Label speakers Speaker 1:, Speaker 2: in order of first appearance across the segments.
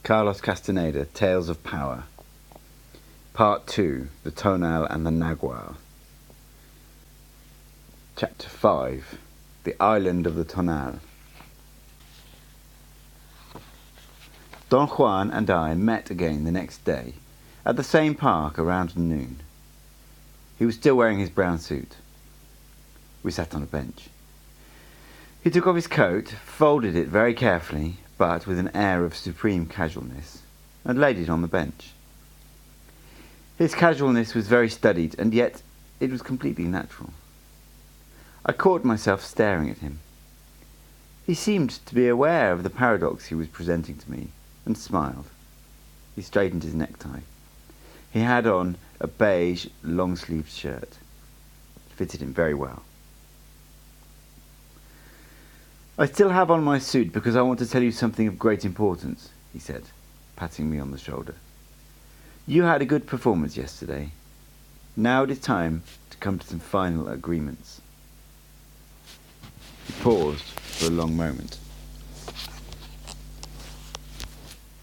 Speaker 1: Carlos Castaneda, Tales of Power. Part 2, The Tonal and the Nagual. Chapter 5, The Island of the Tonal. Don Juan and I met again the next day, at the same park around noon. He was still wearing his brown suit. We sat on a bench. He took off his coat, folded it very carefully, but with an air of supreme casualness, and laid it on the bench. His casualness was very studied, and yet it was completely natural. I caught myself staring at him. He seemed to be aware of the paradox he was presenting to me, and smiled. He straightened his necktie. He had on a beige, long-sleeved shirt. It fitted him very well. "I still have on my suit because I want to tell you something of great importance," he said, patting me on the shoulder. "You had a good performance yesterday. Now it is time to come to some final agreements." He paused for a long moment.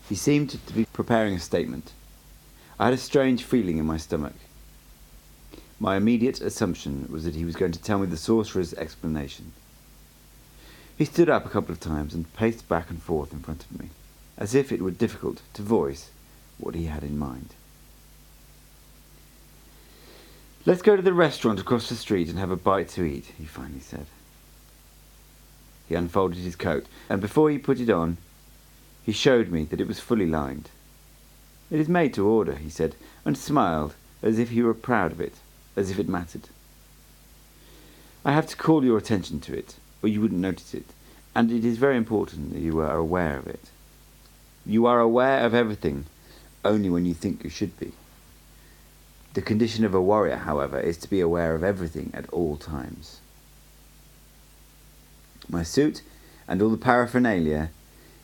Speaker 1: He seemed to be preparing a statement. I had a strange feeling in my stomach. My immediate assumption was that he was going to tell me the sorcerer's explanation. He stood up a couple of times and paced back and forth in front of me, as if it were difficult to voice what he had in mind. "Let's go to the restaurant across the street and have a bite to eat," he finally said. He unfolded his coat, and before he put it on, he showed me that it was fully lined. "It is made to order," he said, and smiled as if he were proud of it, as if it mattered. "I have to call your attention to it, or you wouldn't notice it, and it is very important that you are aware of it. You are aware of everything only when you think you should be. The condition of a warrior, however, is to be aware of everything at all times. My suit and all the paraphernalia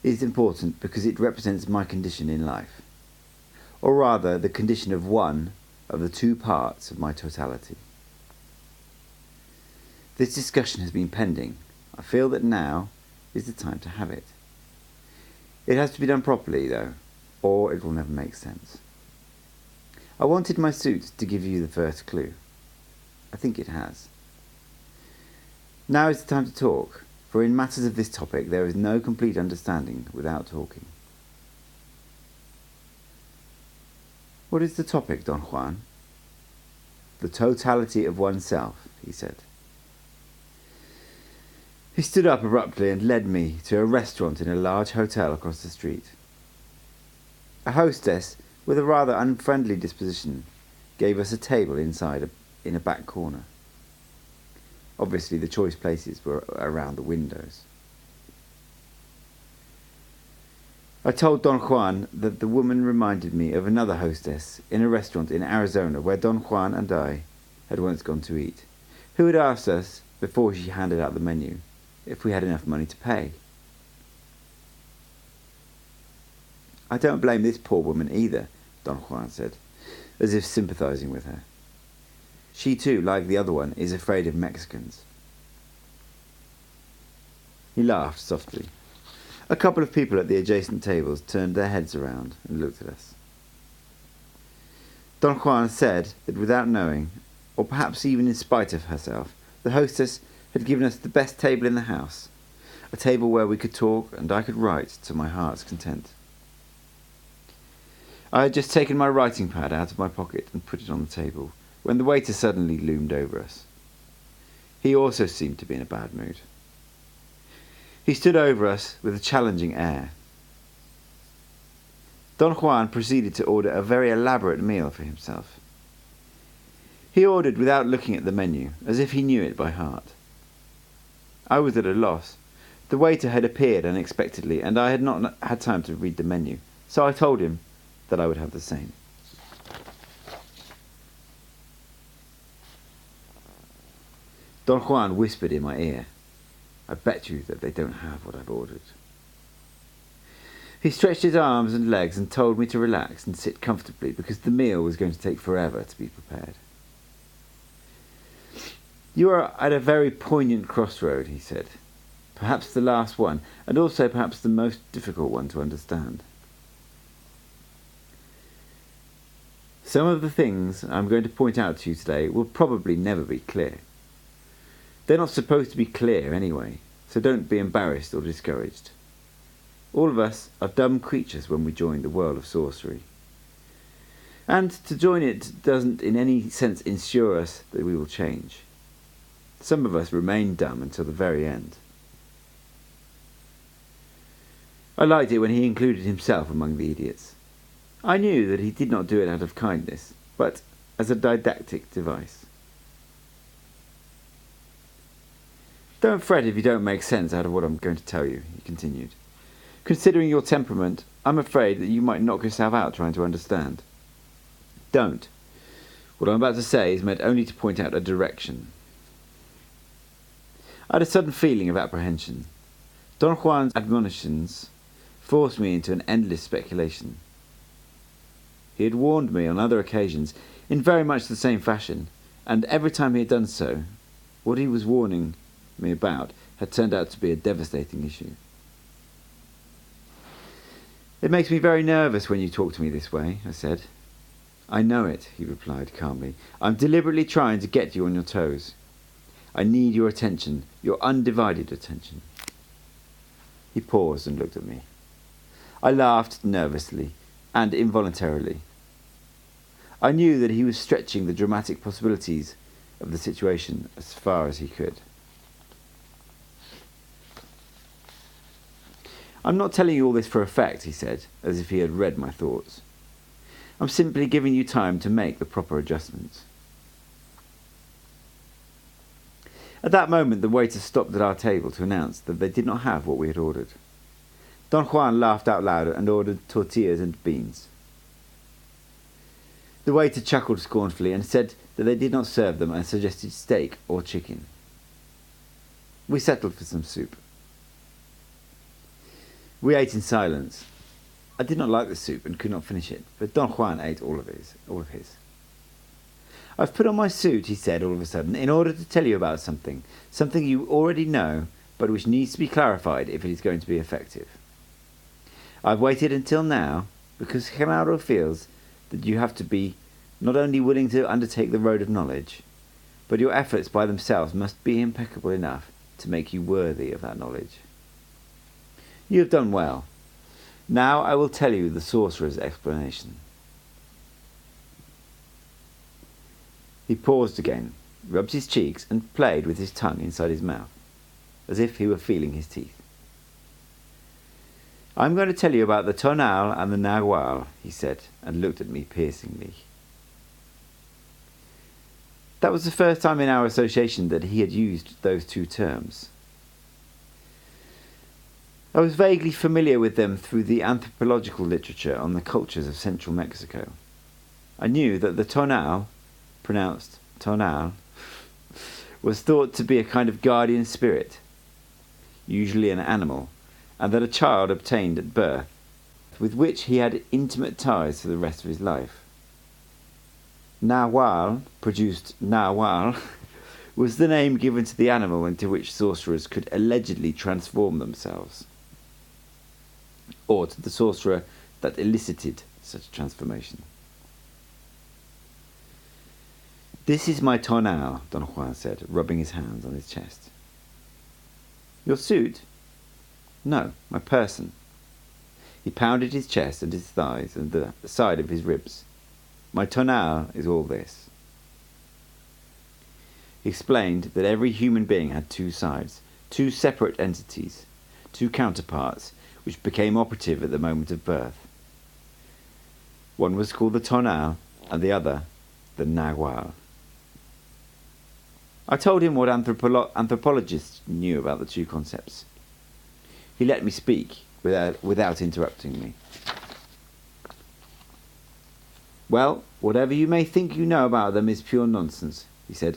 Speaker 1: is important because it represents my condition in life, or rather the condition of one of the two parts of my totality. This discussion has been pending. I feel that now is the time to have it. It has to be done properly, though, or it will never make sense. I wanted my suit to give you the first clue. I think it has. Now is the time to talk, for in matters of this topic there is no complete understanding without talking." "What is the topic, Don Juan?" "The totality of oneself," he said. He stood up abruptly and led me to a restaurant in a large hotel across the street. A hostess, with a rather unfriendly disposition, gave us a table inside in a back corner. Obviously the choice places were around the windows. I told Don Juan that the woman reminded me of another hostess in a restaurant in Arizona where Don Juan and I had once gone to eat, who had asked us, before she handed out the menu, if we had enough money to pay. "I don't blame this poor woman either," Don Juan said, as if sympathizing with her. "She too, like the other one, is afraid of Mexicans." He laughed softly. A couple of people at the adjacent tables turned their heads around and looked at us. Don Juan said that without knowing, or perhaps even in spite of herself, the hostess had given us the best table in the house, a table where we could talk and I could write to my heart's content. I had just taken my writing pad out of my pocket and put it on the table, when the waiter suddenly loomed over us. He also seemed to be in a bad mood. He stood over us with a challenging air. Don Juan proceeded to order a very elaborate meal for himself. He ordered without looking at the menu, as if he knew it by heart. I was at a loss. The waiter had appeared unexpectedly, and I had not had time to read the menu, so I told him that I would have the same. Don Juan whispered in my ear, "I bet you that they don't have what I've ordered." He stretched his arms and legs and told me to relax and sit comfortably because the meal was going to take forever to be prepared. "You are at a very poignant crossroad," he said. "Perhaps the last one, and also perhaps the most difficult one to understand. Some of the things I'm going to point out to you today will probably never be clear. They're not supposed to be clear anyway, so don't be embarrassed or discouraged. All of us are dumb creatures when we join the world of sorcery. And to join it doesn't in any sense ensure us that we will change. Some of us remain dumb until the very end. I liked it when he included himself among the idiots. I knew that he did not do it out of kindness, but as a didactic device. Don't fret if you don't make sense out of what I'm going to tell you, he continued. Considering your temperament, I'm afraid that you might knock yourself out trying to understand. Don't. What I'm about to say is meant only to point out a direction. I had a sudden feeling of apprehension. Don Juan's admonitions forced me into an endless speculation. He had warned me on other occasions in very much the same fashion, and every time he had done so, what he was warning me about had turned out to be a devastating issue. It makes me very nervous when you talk to me this way, I said. I know it, he replied calmly. I'm deliberately trying to get you on your toes. I need your attention, your undivided attention. He paused and looked at me. I laughed nervously and involuntarily. I knew that he was stretching the dramatic possibilities of the situation as far as he could. I'm not telling you all this for effect, he said, as if he had read my thoughts. I'm simply giving you time to make the proper adjustments. At that moment, the waiter stopped at our table to announce that they did not have what we had ordered. Don Juan laughed out loud and ordered tortillas and beans. The waiter chuckled scornfully and said that they did not serve them and suggested steak or chicken. We settled for some soup. We ate in silence. I did not like the soup and could not finish it, but Don Juan ate all of his. I've put on my suit, he said all of a sudden, in order to tell you about something you already know, but which needs to be clarified if it is going to be effective. I've waited until now because Genaro feels that you have to be not only willing to undertake the road of knowledge, but your efforts by themselves must be impeccable enough to make you worthy of that knowledge. You have done well. Now I will tell you the sorcerer's explanation. He paused again, rubbed his cheeks, and played with his tongue inside his mouth, as if he were feeling his teeth. I'm going to tell you about the Tonal and the Nagual, he said, and looked at me piercingly. That was the first time in our association that he had used those two terms. I was vaguely familiar with them through the anthropological literature on the cultures of central Mexico. I knew that the Tonal, pronounced Tonal, was thought to be a kind of guardian spirit, usually an animal, and that a child obtained at birth, with which he had intimate ties for the rest of his life. Nagual, produced Nahual, was the name given to the animal into which sorcerers could allegedly transform themselves, or to the sorcerer that elicited such transformation. This is my Tonal, Don Juan said, rubbing his hands on his chest. Your suit? No, my person. He pounded his chest and his thighs and the side of his ribs. My Tonal is all this. He explained that every human being had two sides, two separate entities, two counterparts, which became operative at the moment of birth. One was called the Tonal, and the other the Nagual. I told him what anthropologists knew about the two concepts. He let me speak without interrupting me. Well, whatever you may think you know about them is pure nonsense, he said.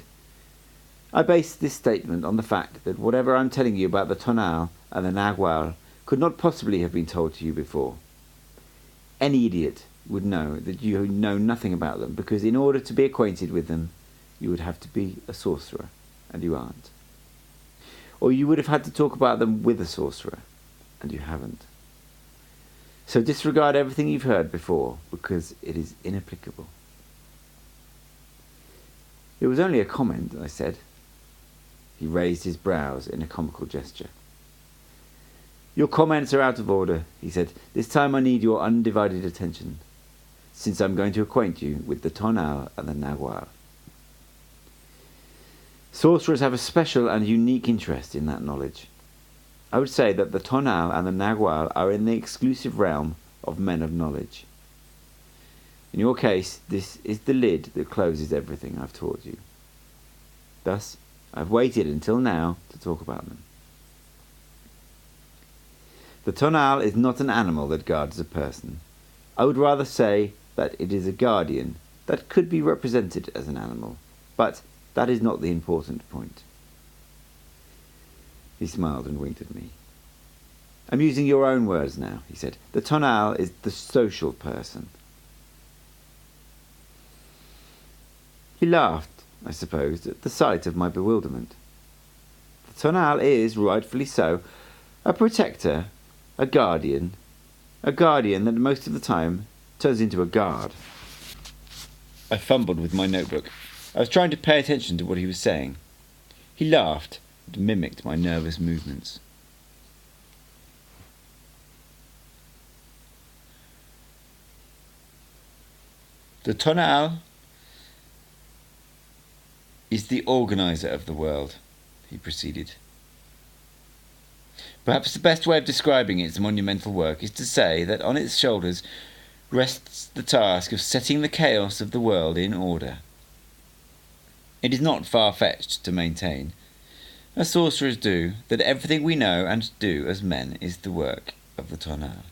Speaker 1: I base this statement on the fact that whatever I'm telling you about the Tonal and the Nagual could not possibly have been told to you before. Any idiot would know that you know nothing about them, because in order to be acquainted with them, you would have to be a sorcerer, and you aren't. Or you would have had to talk about them with a sorcerer, and you haven't. So disregard everything you've heard before, because it is inapplicable. It was only a comment, I said. He raised his brows in a comical gesture. Your comments are out of order, he said. This time I need your undivided attention, since I'm going to acquaint you with the Tonal and the Nagual. Sorcerers have a special and unique interest in that knowledge. I would say that the Tonal and the Nagual are in the exclusive realm of men of knowledge. In your case, this is the lid that closes everything I've taught you. Thus, I've waited until now to talk about them. The Tonal is not an animal that guards a person. I would rather say that it is a guardian that could be represented as an animal, but that is not the important point. He smiled and winked at me. I'm using your own words now, he said. The Tonal is the social person. He laughed, I suppose, at the sight of my bewilderment. The Tonal is, rightfully so, a protector, a guardian that most of the time turns into a guard. I fumbled with my notebook. I was trying to pay attention to what he was saying. He laughed and mimicked my nervous movements. The Tonal is the organizer of the world, he proceeded. Perhaps the best way of describing its monumental work is to say that on its shoulders rests the task of setting the chaos of the world in order. It is not far-fetched to maintain, as sorcerers do, that everything we know and do as men is the work of the Tonal.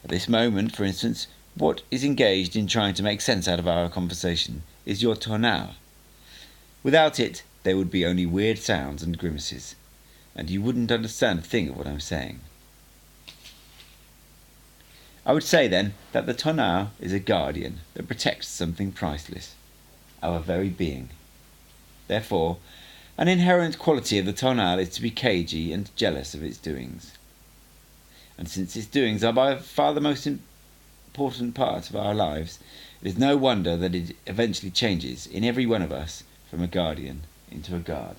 Speaker 1: At this moment, for instance, what is engaged in trying to make sense out of our conversation is your Tonal. Without it, there would be only weird sounds and grimaces, and you wouldn't understand a thing of what I'm saying. I would say, then, that the Tonal is a guardian that protects something priceless, our very being. Therefore, an inherent quality of the Tonal is to be cagey and jealous of its doings. And since its doings are by far the most important part of our lives, it is no wonder that it eventually changes, in every one of us, from a guardian into a guard.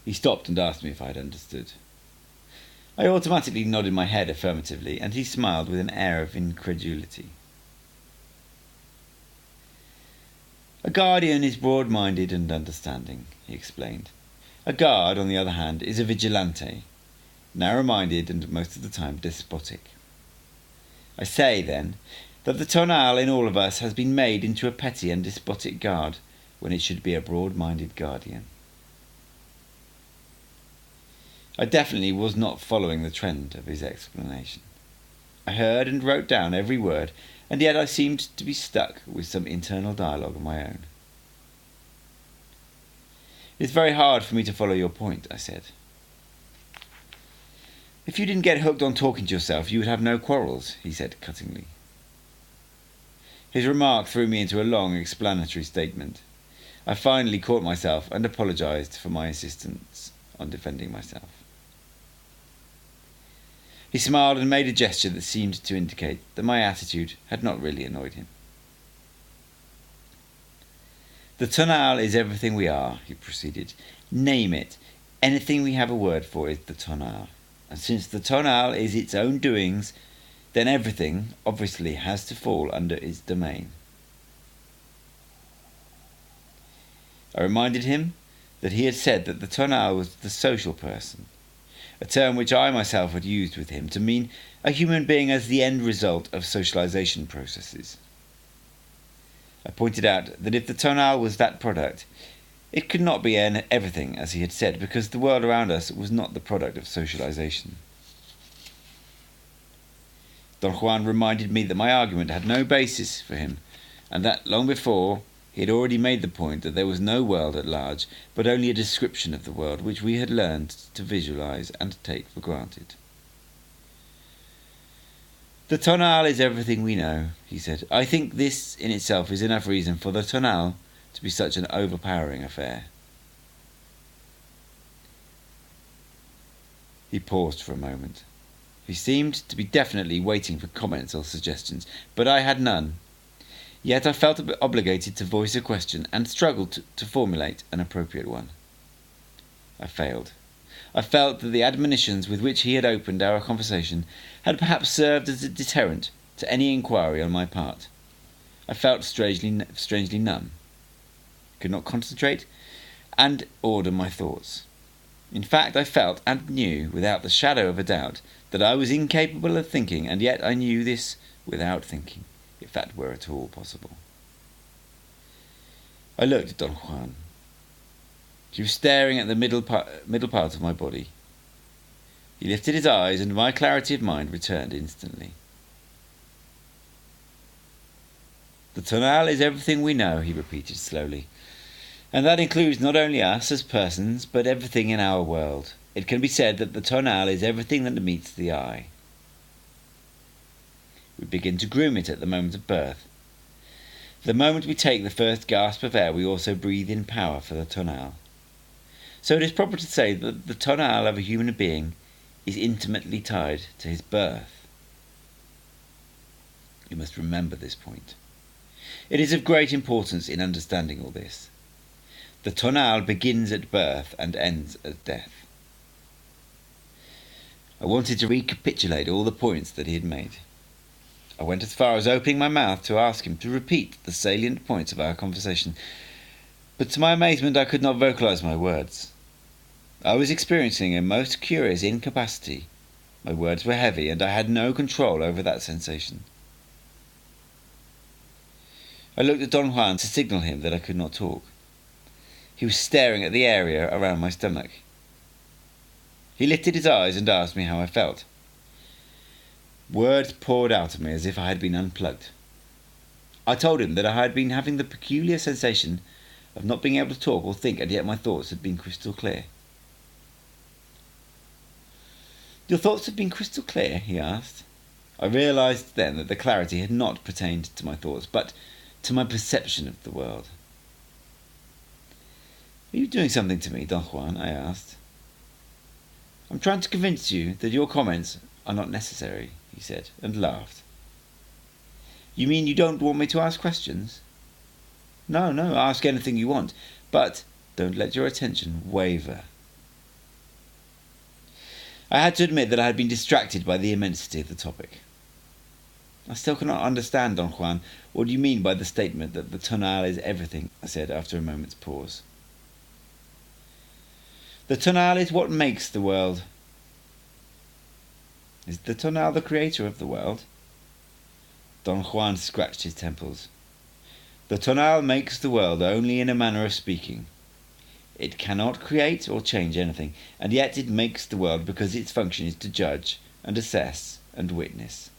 Speaker 1: He stopped and asked me if I had understood. I automatically nodded my head affirmatively, and he smiled with an air of incredulity. A guardian is broad-minded and understanding, he explained. A guard, on the other hand, is a vigilante, narrow-minded and most of the time despotic. I say, then, that the Tonal in all of us has been made into a petty and despotic guard when it should be a broad-minded guardian. I definitely was not following the trend of his explanation. I heard and wrote down every word, and yet I seemed to be stuck with some internal dialogue of my own. It is very hard for me to follow your point, I said. If you didn't get hooked on talking to yourself, you would have no quarrels, he said cuttingly. His remark threw me into a long explanatory statement. I finally caught myself and apologized for my insistence on defending myself. He smiled and made a gesture that seemed to indicate that my attitude had not really annoyed him. The Tonal is everything we are, he proceeded. Name it. Anything we have a word for is the Tonal. And since the Tonal is its own doings, then everything, obviously, has to fall under its domain. I reminded him that he had said that the Tonal was the social person, a term which I myself had used with him to mean a human being as the end result of socialization processes. I pointed out that if the Tonal was that product, it could not be everything, as he had said, because the world around us was not the product of socialization. Don Juan reminded me that my argument had no basis for him, and that, long before, he had already made the point that there was no world at large, but only a description of the world which we had learned to visualize and take for granted. The Tonal is everything we know, he said. I think this in itself is enough reason for the Tonal to be such an overpowering affair. He paused for a moment. He seemed to be definitely waiting for comments or suggestions, but I had none. Yet I felt obligated to voice a question and struggled to formulate an appropriate one. I failed. I felt that the admonitions with which he had opened our conversation had perhaps served as a deterrent to any inquiry on my part. I felt strangely numb. Could not concentrate and order my thoughts. In fact, I felt and knew without the shadow of a doubt that I was incapable of thinking, and yet I knew this without thinking, if that were at all possible. I looked at Don Juan. He was staring at the middle part of my body. He lifted his eyes, and my clarity of mind returned instantly. The Tonal is everything we know, he repeated slowly. And that includes not only us as persons, but everything in our world. It can be said that the Tonal is everything that meets the eye. We begin to groom it at the moment of birth. The moment we take the first gasp of air, we also breathe in power for the Tonal. So it is proper to say that the Tonal of a human being is intimately tied to his birth. You must remember this point. It is of great importance in understanding all this. The Tonal begins at birth and ends at death. I wanted to recapitulate all the points that he had made. I went as far as opening my mouth to ask him to repeat the salient points of our conversation, but to my amazement I could not vocalize my words. I was experiencing a most curious incapacity. My words were heavy, and I had no control over that sensation. I looked at Don Juan to signal him that I could not talk. He was staring at the area around my stomach. He lifted his eyes and asked me how I felt. Words poured out of me as if I had been unplugged. I told him that I had been having the peculiar sensation of not being able to talk or think, and yet my thoughts had been crystal clear. Your thoughts have been crystal clear? He asked. I realized then that the clarity had not pertained to my thoughts, but to my perception of the world. Are you doing something to me, Don Juan? I asked. I'm trying to convince you that your comments are not necessary, he said, and laughed. You mean you don't want me to ask questions? No, ask anything you want, but don't let your attention waver. I had to admit that I had been distracted by the immensity of the topic. I still cannot understand, Don Juan. What do you mean by the statement that the Tonal is everything? I said after a moment's pause. The Tonal is what makes the world. Is the Tonal the creator of the world? Don Juan scratched his temples. The Tonal makes the world only in a manner of speaking. It cannot create or change anything, and yet it makes the world because its function is to judge and assess and witness.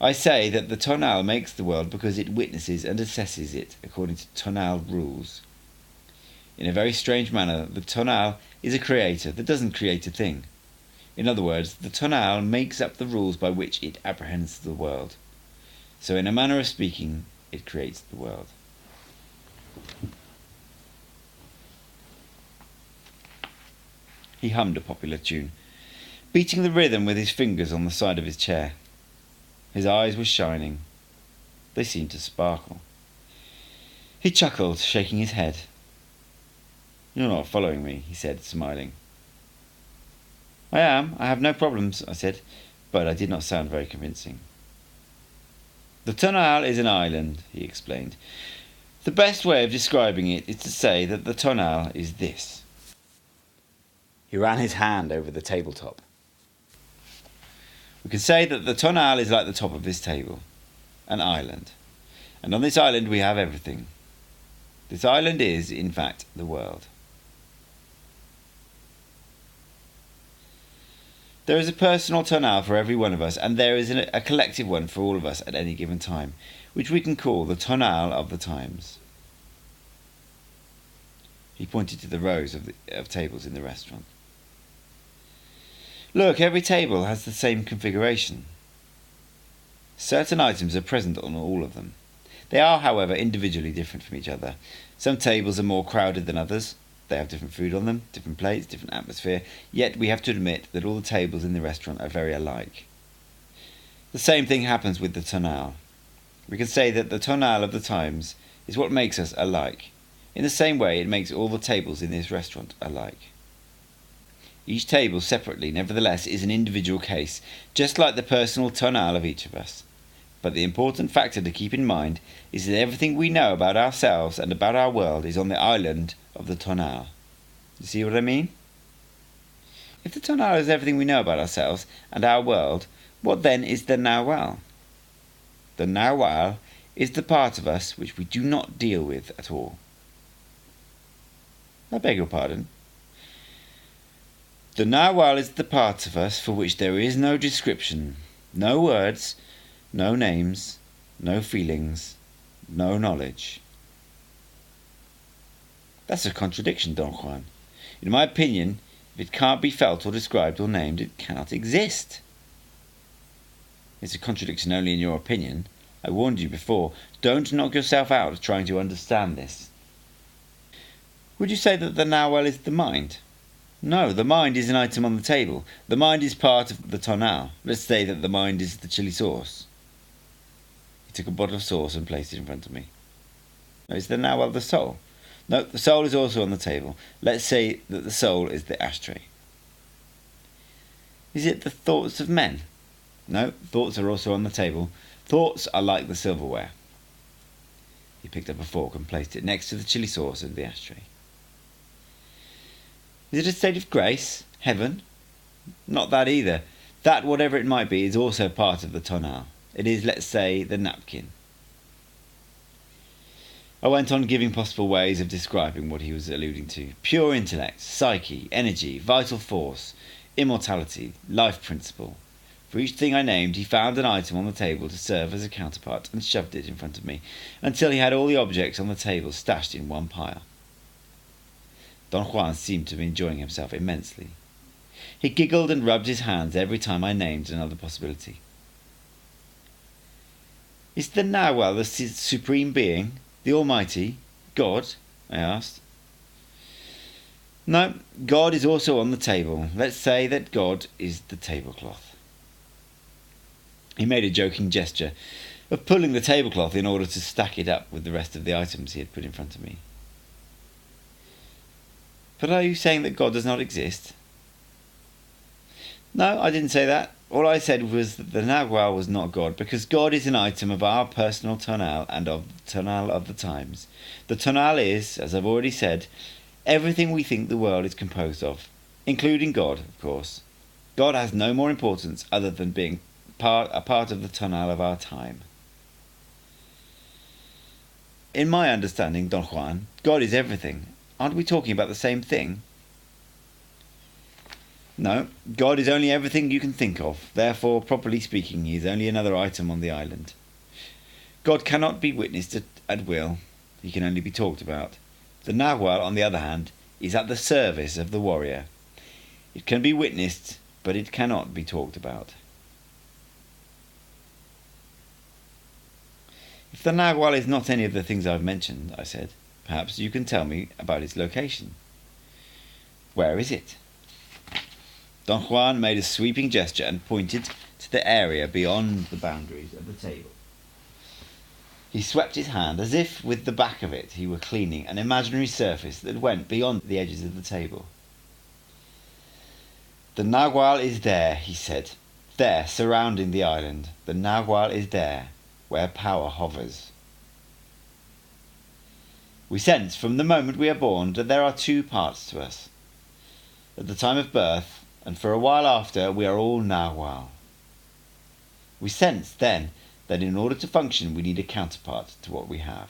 Speaker 1: I say that the Tonal makes the world because it witnesses and assesses it according to Tonal rules. In a very strange manner, the Tonal is a creator that doesn't create a thing. In other words, the Tonal makes up the rules by which it apprehends the world. So in a manner of speaking, it creates the world. He hummed a popular tune, beating the rhythm with his fingers on the side of his chair. His eyes were shining. They seemed to sparkle. He chuckled, shaking his head. You're not following me, he said, smiling. I am. I have no problems, I said, but I did not sound very convincing. The Tonal is an island, he explained. The best way of describing it is to say that the Tonal is this. He ran his hand over the tabletop. We can say that the Tonal is like the top of this table, an island. And on this island we have everything. This island is, in fact, the world. There is a personal Tonal for every one of us, and there is a collective one for all of us at any given time, which we can call the Tonal of the times. He pointed to the rows of tables in the restaurant. Look, every table has the same configuration. Certain items are present on all of them. They are, however, individually different from each other. Some tables are more crowded than others. They have different food on them, different plates, different atmosphere, yet we have to admit that all the tables in the restaurant are very alike. The same thing happens with the tonal. We can say that the tonal of the times is what makes us alike. In the same way, it makes all the tables in this restaurant alike. Each table separately, nevertheless, is an individual case, just like the personal tonal of each of us. But the important factor to keep in mind is that everything we know about ourselves and about our world is on the island of the tonal. You see what I mean? If the tonal is everything we know about ourselves and our world, what then is the Nagual? The Nagual is the part of us which we do not deal with at all. I beg your pardon. The Nagual is the part of us for which there is no description, no words, no names, no feelings, no knowledge. That's a contradiction, Don Juan. In my opinion, if it can't be felt or described or named, it cannot exist. It's a contradiction only in your opinion. I warned you before. Don't knock yourself out trying to understand this. Would you say that the Nagual is the mind? No, the mind is an item on the table. The mind is part of the tonal. Let's say that the mind is the chili sauce. He took a bottle of sauce and placed it in front of me. No, is the Nagual the soul? No, the soul is also on the table. Let's say that the soul is the ashtray. Is it the thoughts of men? No, thoughts are also on the table. Thoughts are like the silverware. He picked up a fork and placed it next to the chili sauce and the ashtray. Is it a state of grace? Heaven? Not that either. That, whatever it might be, is also part of the tonal. It is, let's say, the napkin. I went on giving possible ways of describing what he was alluding to. Pure intellect, psyche, energy, vital force, immortality, life principle. For each thing I named, he found an item on the table to serve as a counterpart and shoved it in front of me, until he had all the objects on the table stashed in one pile. Don Juan seemed to be enjoying himself immensely. He giggled and rubbed his hands every time I named another possibility. Is the Nagual the supreme being, the Almighty, God? I asked. No, God is also on the table. Let's say that God is the tablecloth. He made a joking gesture of pulling the tablecloth in order to stack it up with the rest of the items he had put in front of me. But are you saying that God does not exist? No, I didn't say that. All I said was that the Nagual was not God, because God is an item of our personal tonal and of the tonal of the times. The tonal is, as I've already said, everything we think the world is composed of, including God, of course. God has no more importance other than being a part of the tonal of our time. In my understanding, Don Juan, God is everything. Aren't we talking about the same thing? No, God is only everything you can think of. Therefore, properly speaking, he is only another item on the island. God cannot be witnessed at will. He can only be talked about. The Nagual, on the other hand, is at the service of the warrior. It can be witnessed, but it cannot be talked about. If the Nagual is not any of the things I've mentioned, I said, perhaps you can tell me about its location. Where is it? Don Juan made a sweeping gesture and pointed to the area beyond the boundaries of the table. He swept his hand as if with the back of it he were cleaning an imaginary surface that went beyond the edges of the table. The Nagual is there, he said. There, surrounding the island. The Nagual is there, where power hovers. We sense from the moment we are born that there are two parts to us. At the time of birth, and for a while after, we are all Nagual. We sense, then, that in order to function we need a counterpart to what we have.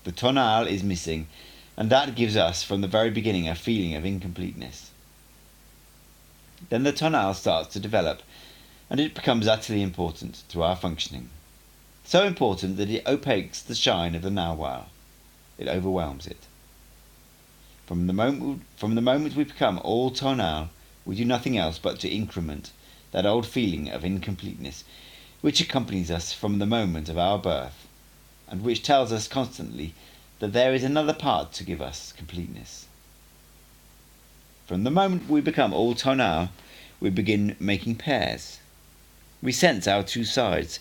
Speaker 1: The tonal is missing, and that gives us, from the very beginning, a feeling of incompleteness. Then the tonal starts to develop, and it becomes utterly important to our functioning. So important that it opaques the shine of the Nagual. It overwhelms it. From the moment we become all tonal, we do nothing else but to increment that old feeling of incompleteness which accompanies us from the moment of our birth, and which tells us constantly that there is another part to give us completeness. From the moment we become all tonal, we begin making pairs. We sense our two sides,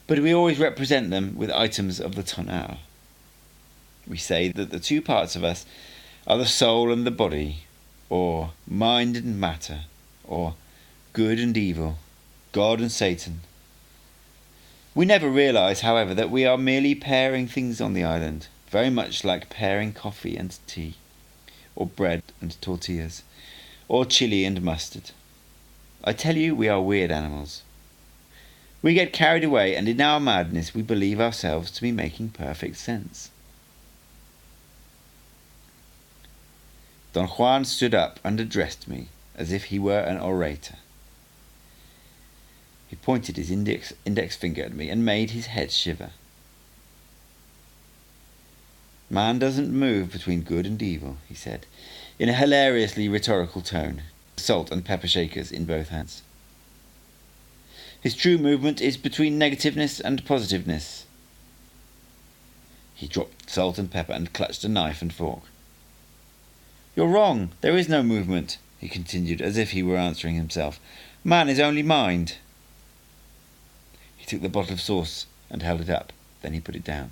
Speaker 1: but we always represent them with items of the tonal. We say that the two parts of us are the soul and the body, or mind and matter, or good and evil, God and Satan. We never realise, however, that we are merely pairing things on the island, very much like pairing coffee and tea, or bread and tortillas, or chili and mustard. I tell you, we are weird animals. We get carried away, and in our madness we believe ourselves to be making perfect sense. Don Juan stood up and addressed me as if he were an orator. He pointed his index finger at me and made his head shiver. Man doesn't move between good and evil, he said, in a hilariously rhetorical tone, salt and pepper shakers in both hands. His true movement is between negativeness and positiveness. He dropped salt and pepper and clutched a knife and fork. You're wrong. There is no movement, he continued, as if he were answering himself. Man is only mind. He took the bottle of sauce and held it up. Then he put it down.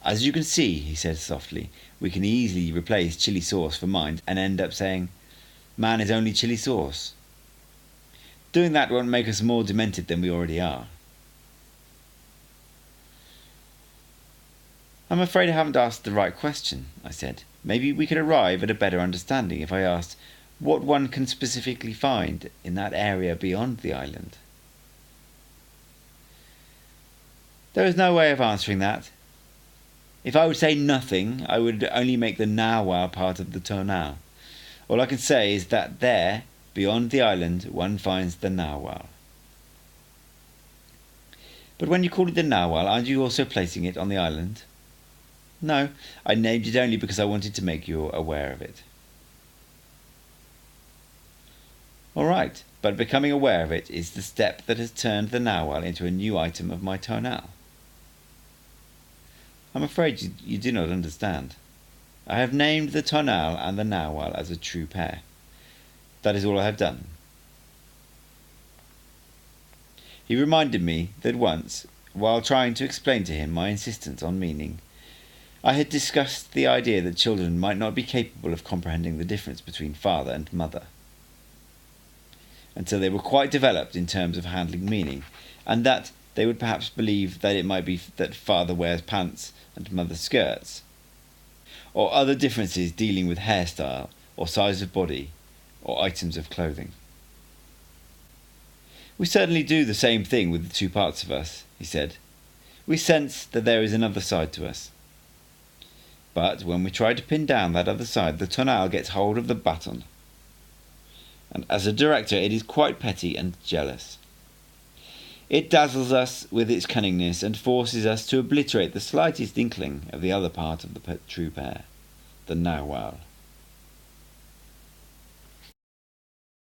Speaker 1: As you can see, he said softly, we can easily replace chili sauce for mind and end up saying, man is only chili sauce. Doing that won't make us more demented than we already are. I'm afraid I haven't asked the right question, I said. Maybe we could arrive at a better understanding if I asked what one can specifically find in that area beyond the island. There is no way of answering that. If I would say nothing, I would only make the Nagual part of the Tonal. All I can say is that there, beyond the island, one finds the Nagual. But when you call it the Nagual, aren't you also placing it on the island? No, I named it only because I wanted to make you aware of it. All right, but becoming aware of it is the step that has turned the Nagual into a new item of my tonal. I'm afraid you do not understand. I have named the Tonal and the Nagual as a true pair. That is all I have done. He reminded me that once, while trying to explain to him my insistence on meaning, I had discussed the idea that children might not be capable of comprehending the difference between father and mother until they were quite developed in terms of handling meaning, and that they would perhaps believe that it might be that father wears pants and mother skirts, or other differences dealing with hairstyle or size of body or items of clothing. We certainly do the same thing with the two parts of us, he said. We sense that there is another side to us. But when we try to pin down that other side, the tonal gets hold of the baton. And as a director, it is quite petty and jealous. It dazzles us with its cunningness and forces us to obliterate the slightest inkling of the other part of the true pair, the Nagual.